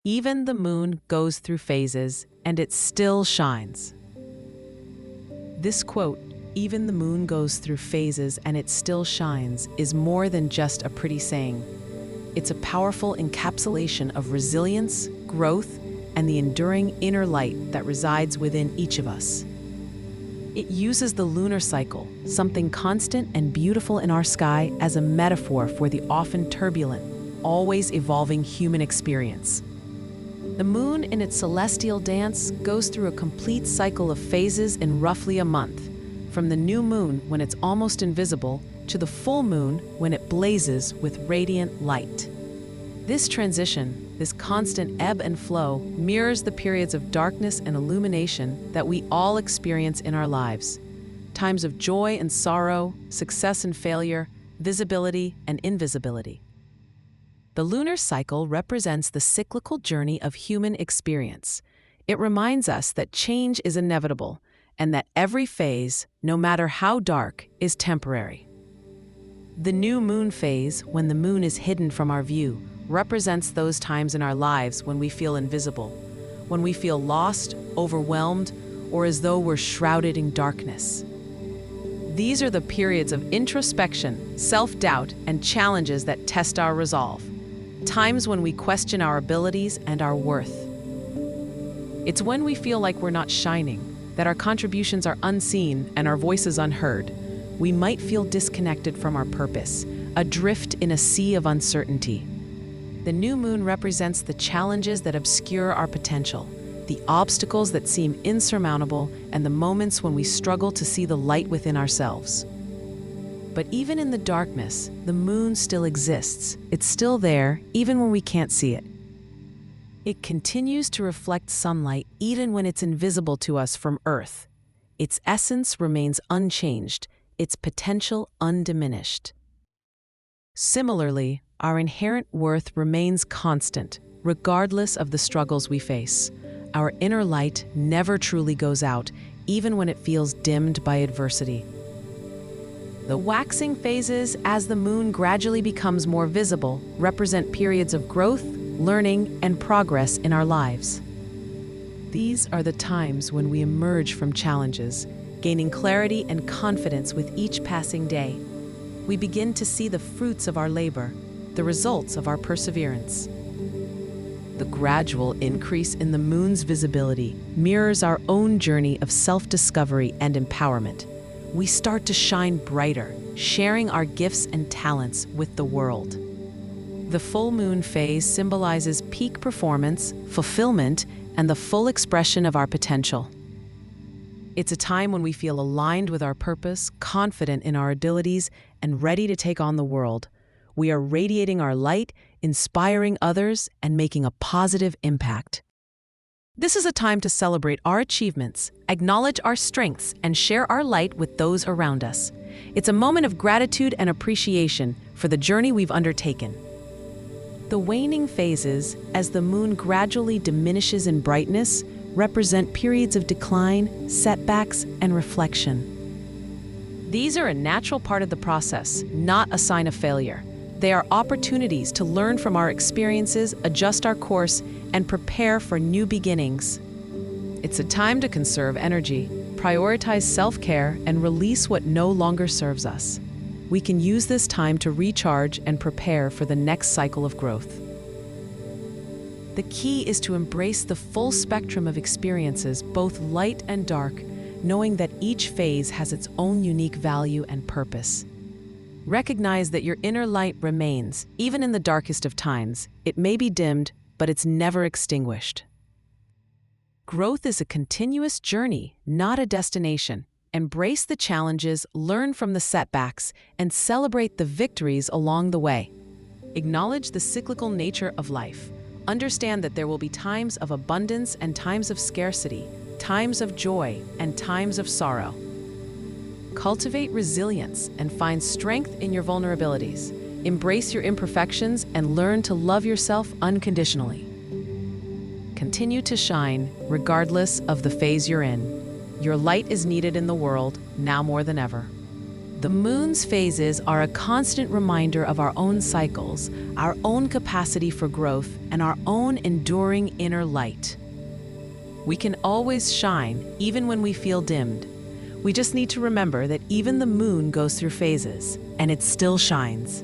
Even the moon goes through phases, and it still shines. This quote, "Even the moon goes through phases and it still shines," is more than just a pretty saying. It's a powerful encapsulation of resilience, growth, and the enduring inner light that resides within each of us. It uses the lunar cycle, something constant and beautiful in our sky, as a metaphor for the often turbulent, always evolving human experience. The moon, in its celestial dance, goes through a complete cycle of phases in roughly a month, from the new moon when it's almost invisible to the full moon when it blazes with radiant light. This transition, this constant ebb and flow, mirrors the periods of darkness and illumination that we all experience in our lives. Times of joy and sorrow, success and failure, visibility and invisibility. The lunar cycle represents the cyclical journey of human experience. It reminds us that change is inevitable and that every phase, no matter how dark, is temporary. The new moon phase, when the moon is hidden from our view, represents those times in our lives when we feel invisible, when we feel lost, overwhelmed, or as though we're shrouded in darkness. These are the periods of introspection, self-doubt, and challenges that test our resolve. Times when we question our abilities and our worth. It's when we feel like we're not shining, that our contributions are unseen and our voices unheard. We might feel disconnected from our purpose, adrift in a sea of uncertainty. The new moon represents the challenges that obscure our potential, the obstacles that seem insurmountable, and the moments when we struggle to see the light within ourselves. But even in the darkness, the moon still exists. It's still there, even when we can't see it. It continues to reflect sunlight even when it's invisible to us from Earth. Its essence remains unchanged, its potential undiminished. Similarly, our inherent worth remains constant, regardless of the struggles we face. Our inner light never truly goes out, even when it feels dimmed by adversity. The waxing phases, as the moon gradually becomes more visible, represent periods of growth, learning, and progress in our lives. These are the times when we emerge from challenges, gaining clarity and confidence with each passing day. We begin to see the fruits of our labor, the results of our perseverance. The gradual increase in the moon's visibility mirrors our own journey of self-discovery and empowerment. We start to shine brighter, sharing our gifts and talents with the world. The full moon phase symbolizes peak performance, fulfillment, and the full expression of our potential. It's a time when we feel aligned with our purpose, confident in our abilities, and ready to take on the world. We are radiating our light, inspiring others, and making a positive impact. This is a time to celebrate our achievements, acknowledge our strengths, and share our light with those around us. It's a moment of gratitude and appreciation for the journey we've undertaken. The waning phases, as the moon gradually diminishes in brightness, represent periods of decline, setbacks, and reflection. These are a natural part of the process, not a sign of failure. They are opportunities to learn from our experiences, adjust our course, and prepare for new beginnings. It's a time to conserve energy, prioritize self-care, and release what no longer serves us. We can use this time to recharge and prepare for the next cycle of growth. The key is to embrace the full spectrum of experiences, both light and dark, knowing that each phase has its own unique value and purpose. Recognize that your inner light remains, even in the darkest of times. It may be dimmed, but it's never extinguished. Growth is a continuous journey, not a destination. Embrace the challenges, learn from the setbacks, and celebrate the victories along the way. Acknowledge the cyclical nature of life. Understand that there will be times of abundance and times of scarcity, times of joy and times of sorrow. Cultivate resilience and find strength in your vulnerabilities. Embrace your imperfections and learn to love yourself unconditionally. Continue to shine regardless of the phase you're in. Your light is needed in the world now more than ever. The moon's phases are a constant reminder of our own cycles, our own capacity for growth, and our own enduring inner light. We can always shine, even when we feel dimmed. We just need to remember that even the moon goes through phases, and it still shines.